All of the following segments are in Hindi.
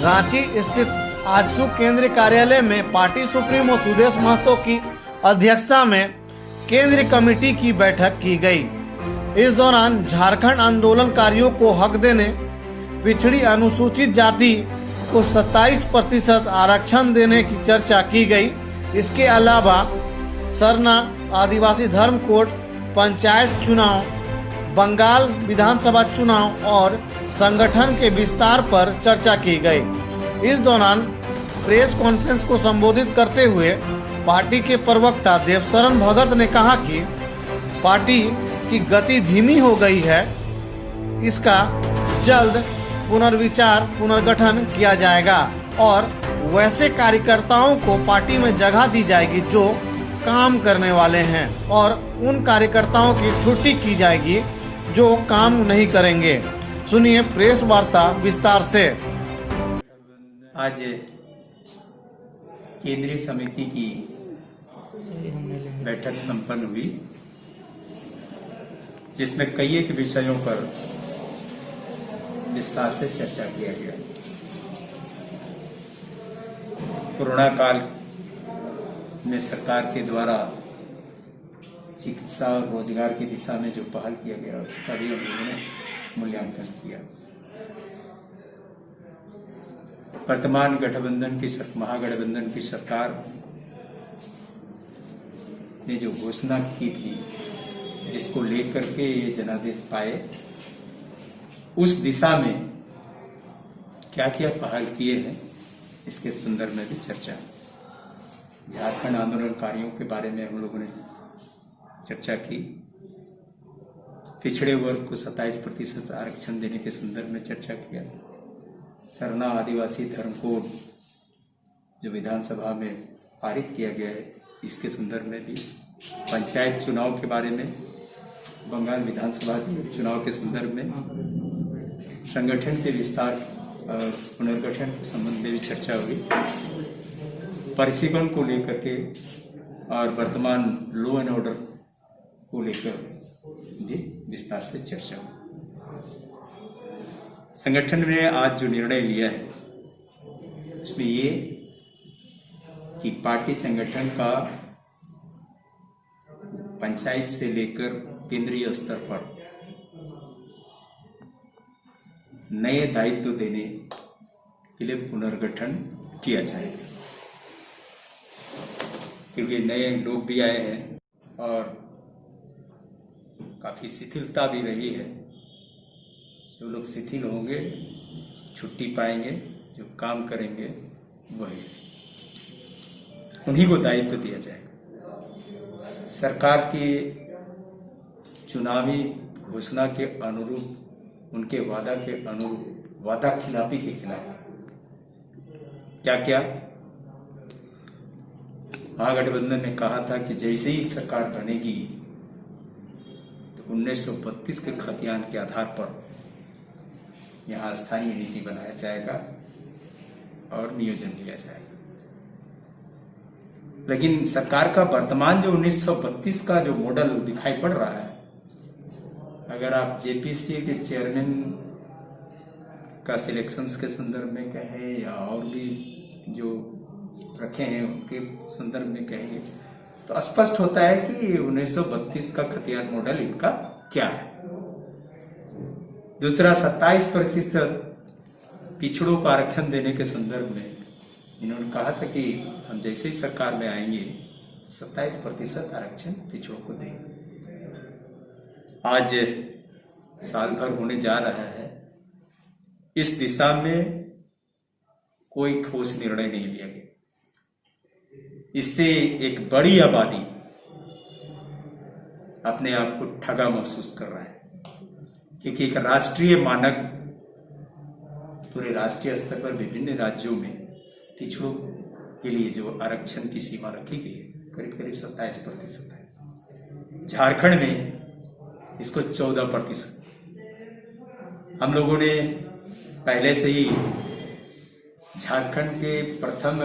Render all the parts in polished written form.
रांची स्थित आजसू केंद्रीय कार्यालय में पार्टी सुप्रीमो सुदेश महतो की अध्यक्षता में केंद्रीय कमेटी की बैठक की गई। इस दौरान झारखंड आंदोलनकारियों को हक देने, पिछड़ी अनुसूचित जाति को 27% आरक्षण देने की चर्चा की गई। इसके अलावा सरना, आदिवासी धर्म कोड, पंचायत चुनाव, बंगाल विधानसभा चुनाव और संगठन के विस्तार पर चर्चा की गई। इस दौरान प्रेस कॉन्फ्रेंस को संबोधित करते हुए पार्टी के प्रवक्ता देवशरण भगत ने कहा कि पार्टी की गति धीमी हो गई है, इसका जल्द पुनर्विचार पुनर्गठन किया जाएगा और वैसे कार्यकर्ताओं को पार्टी में जगह दी जाएगी जो काम करने वाले हैं और उन कार्यकर्ताओं की छुट्टी की जाएगी जो काम नहीं करेंगे। सुनिए प्रेस वार्ता विस्तार से। आज केंद्रीय समिति की बैठक संपन्न हुई, जिसमें कई एक विषयों पर विस्तार से चर्चा किया गया। कोरोना काल में सरकार के द्वारा चिकित्सा और रोजगार की दिशा में जो पहल किया गया उसका भी हम लोगों ने मूल्यांकन किया। वर्तमान गठबंधन की महागठबंधन की सरकार ने जो घोषणा की थी, जिसको लेकर के ये जनादेश पाए, उस दिशा में क्या क्या पहल किए हैं इसके संदर्भ में भी चर्चा। झारखंड आंदोलनकारियों के बारे में हम लोगों ने चर्चा की। पिछड़े वर्ग को 27% आरक्षण देने के संदर्भ में चर्चा किया। सरना आदिवासी धर्म कोड जो विधानसभा में पारित किया गया है, इसके संदर्भ में भी, पंचायत चुनाव के बारे में, बंगाल विधानसभा के चुनाव के संदर्भ में, संगठन के विस्तार और पुनर्गठन के संबंध में भी चर्चा हुई। परिसीमन को लेकर के और वर्तमान लॉ एंड ऑर्डर को लेकर भी विस्तार से चर्चा हुई। संगठन ने आज जो निर्णय लिया है उसमें ये कि पार्टी संगठन का पंचायत से लेकर केंद्रीय स्तर पर नए दायित्व देने के लिए पुनर्गठन किया जाएगा, क्योंकि नए लोग भी आए हैं और काफी शिथिलता भी रही है। जो लोग शिथिल होंगे, छुट्टी पाएंगे, जो काम करेंगे वही, उन्हीं को दायित्व दिया जाएगा। सरकार की चुनावी घोषणा के अनुरूप, उनके वादा के अनुरूप, वादा खिलाफी के खिलाफ क्या क्या महागठबंधन ने कहा था कि जैसे ही सरकार बनेगी तो 1932 के खतियान के आधार पर यहाँ स्थानीय नीति बनाया जाएगा और नियोजन लिया जाएगा। लेकिन सरकार का वर्तमान जो 1932 का जो मॉडल दिखाई पड़ रहा है, अगर आप जेपीसी के चेयरमैन का सिलेक्शंस के संदर्भ में कहें या और भी जो रखे हैं उनके संदर्भ में कहेंगे, तो स्पष्ट होता है कि 1932 का खतियान मॉडल इनका क्या है। दूसरा, 27% पिछड़ों को आरक्षण देने के संदर्भ में इन्होंने कहा था कि हम जैसे ही सरकार में आएंगे 27% आरक्षण पिछड़ों को देंगे। आज साल भर होने जा रहा है, इस दिशा में कोई ठोस निर्णय नहीं लिया गया। इससे एक बड़ी आबादी अपने आप को ठगा महसूस कर रहा है, क्योंकि एक राष्ट्रीय मानक पूरे राष्ट्रीय स्तर पर विभिन्न राज्यों में पिछड़ों के लिए जो आरक्षण की सीमा रखी गई है करीब करीब 27% है। झारखंड में इसको 14%। हम लोगों ने पहले से ही झारखंड के प्रथम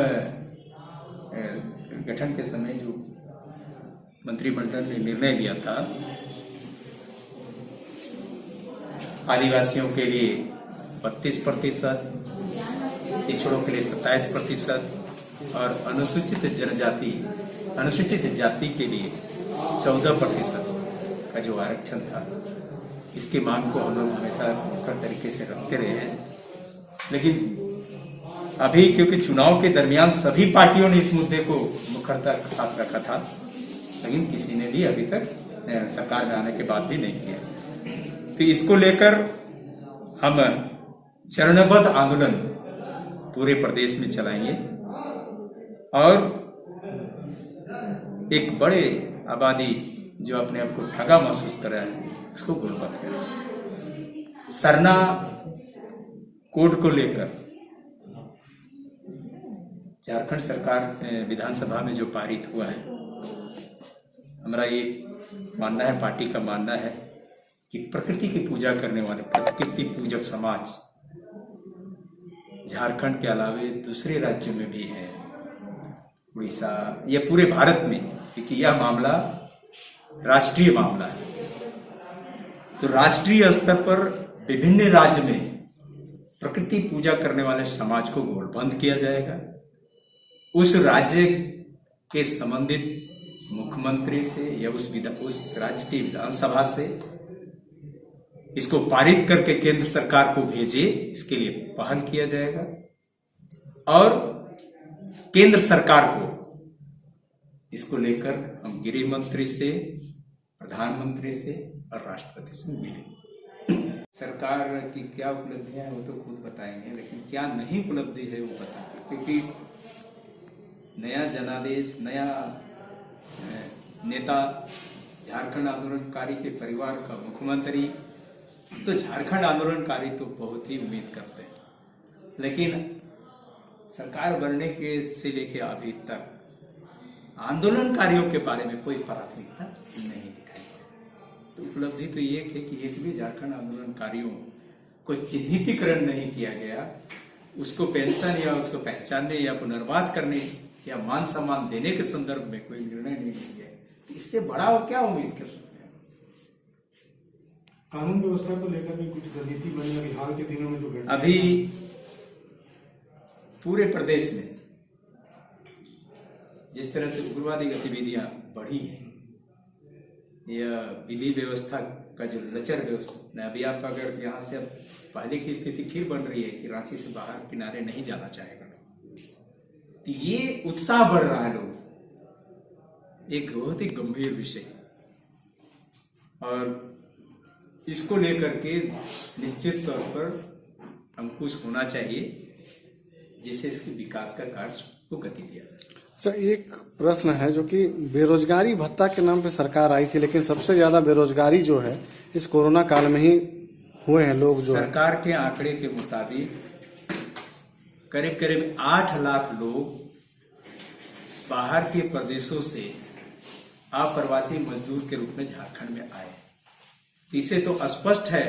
गठन के समय जो मंत्रिमंडल ने निर्णय लिया था आदिवासियों के लिए 32%, पिछड़ों के लिए 27% और अनुसूचित जाति के लिए 14% का जो आरक्षण था, इसकी मांग को हम लोग हमेशा मुखर तरीके से रखते रहे हैं। लेकिन अभी क्योंकि चुनाव के दरमियान सभी पार्टियों ने इस मुद्दे को मुखरता के साथ रखा था, लेकिन किसी ने भी अभी तक सरकार में आने के बाद भी नहीं किया। तो इसको लेकर हम चरणबद्ध आंदोलन पूरे प्रदेश में चलाएंगे और एक बड़े आबादी जो अपने आप को ठगा महसूस कर रहा है उसको गुणबद्ध करें। सरना कोड को लेकर झारखंड सरकार विधानसभा में जो पारित हुआ है, हमारा ये मानना है, पार्टी का मानना है कि प्रकृति की पूजा करने वाले प्रकृति पूजक समाज झारखंड के अलावे दूसरे राज्यों में भी है, उड़ीसा या पूरे भारत में, क्योंकि यह मामला राष्ट्रीय मामला है। तो राष्ट्रीय स्तर पर विभिन्न राज्य में प्रकृति पूजा करने वाले समाज को गोलबंद किया जाएगा। उस राज्य के संबंधित मुख्यमंत्री से या उस राज्य की विधानसभा से इसको पारित करके केंद्र सरकार को भेजे, इसके लिए पहल किया जाएगा और केंद्र सरकार को इसको लेकर हम गृह मंत्री से, प्रधानमंत्री से और राष्ट्रपति से मिलेंगे। सरकार की क्या उपलब्धियां हैं वो तो खुद बताएंगे, लेकिन क्या नहीं उपलब्धि है वो बताएंगे, क्योंकि नया जनादेश, नया नेता, झारखंड आंदोलनकारी के परिवार का मुख्यमंत्री, तो झारखंड आंदोलनकारी तो बहुत ही उम्मीद करते हैं, लेकिन सरकार बनने के से लेके अभी तक आंदोलनकारियों के बारे में कोई प्राथमिकता नहीं दिखाई। तो उपलब्धि तो ये है कि एक भी झारखंड आंदोलनकारियों को चिन्हितीकरण नहीं किया गया, उसको पेंशन या उसको पहचानने या पुनर्वास करने या मान सम्मान देने के संदर्भ में कोई निर्णय नहीं लिया गया। इससे बड़ा वो क्या उम्मीद कर सकते हैं। कानून व्यवस्था को लेकर भी कुछ रणनीति बनी अभी हाल के दिनों में जो अभी पूरे प्रदेश में जिस तरह से उग्रवादी गतिविधियां बढ़ी हैं, या विधि व्यवस्था का जो लचर व्यवस्था, अभी आप अगर यहाँ से अब पहले की स्थिति फिर बन रही है कि रांची से बाहर किनारे नहीं जाना चाहेगा लोग, तो ये उत्साह बढ़ रहा है लोग, एक बहुत ही गंभीर विषय, और इसको लेकर के निश्चित तौर पर अंकुश होना चाहिए, जिससे इसके विकास का कार्य को गति दिया जाए। अच्छा, एक प्रश्न है जो कि बेरोजगारी भत्ता के नाम पे सरकार आई थी, लेकिन सबसे ज्यादा बेरोजगारी जो है इस कोरोना काल में ही हुए हैं लोग। जो सरकार के आंकड़े के मुताबिक करीब करीब 8 लाख लोग बाहर के प्रदेशों से अप्रवासी मजदूर के रूप में झारखंड में आए। इससे तो स्पष्ट है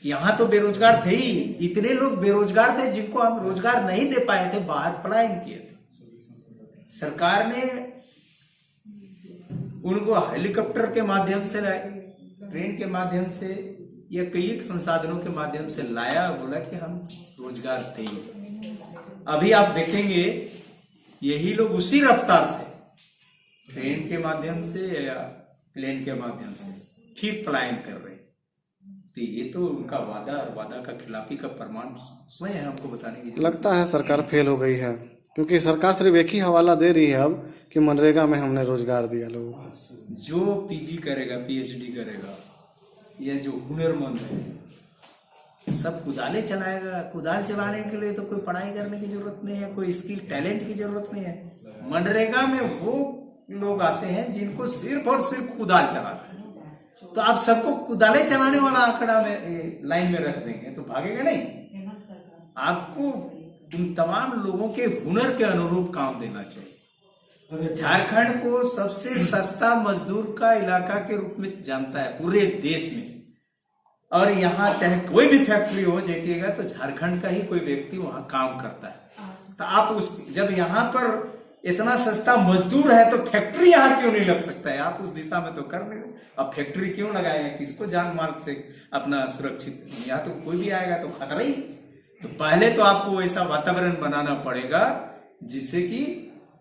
कि यहाँ तो बेरोजगार थे ही, इतने लोग बेरोजगार थे जिनको हम रोजगार नहीं दे पाए थे, बाहर पलायन किए थे। सरकार ने उनको हेलीकॉप्टर के माध्यम से लाए, ट्रेन के माध्यम से या कई संसाधनों के माध्यम से लाया, बोला कि हम रोजगार देंगे। अभी आप देखेंगे यही लोग उसी रफ्तार से ट्रेन के माध्यम से या प्लेन के माध्यम से फिर पलायन कर रहे हैं। तो ये तो उनका वादा का खिलाफी का प्रमाण स्वयं हमको बताने की लगता है सरकार फेल हो गई है, क्योंकि सरकार सिर्फ एक ही हवाला दे रही है अब कि मनरेगा में हमने रोजगार दिया लोगों को। जो पीजी करेगा, पीएचडी करेगा, या जो हुनरमंद है सब कुदाले चलाएगा। कुदाल चलाने के लिए तो कोई पढ़ाई करने की जरूरत नहीं है, कोई स्किल टैलेंट की जरूरत नहीं है। मनरेगा में वो लोग आते हैं जिनको सिर्फ और सिर्फ कुदाल चलाना है। तो आप सबको कुदाले चलाने वाला आंकड़ा में लाइन में रख देंगे तो भागेगा नहीं। आपको उन तमाम लोगों के हुनर के अनुरूप काम देना चाहिए। झारखंड को सबसे सस्ता मजदूर का इलाका के रूप में जानता है पूरे देश में, और यहाँ चाहे कोई भी फैक्ट्री हो देखिएगा तो झारखंड का ही कोई व्यक्ति वहां काम करता है। तो आप जब यहाँ पर इतना सस्ता मजदूर है तो फैक्ट्री यहाँ क्यों नहीं लग सकता है? आप उस दिशा में तो कर रहे हैं। अब फैक्ट्री क्यों लगाएंगे? किसको जान माल से अपना सुरक्षित? यहाँ तो कोई भी आएगा तो खतरा ही। तो पहले तो आपको ऐसा वातावरण बनाना पड़ेगा जिससे कि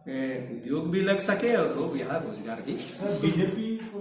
उद्योग भी लग सके और लोग यहाँ रोजगार भी बीजेपी को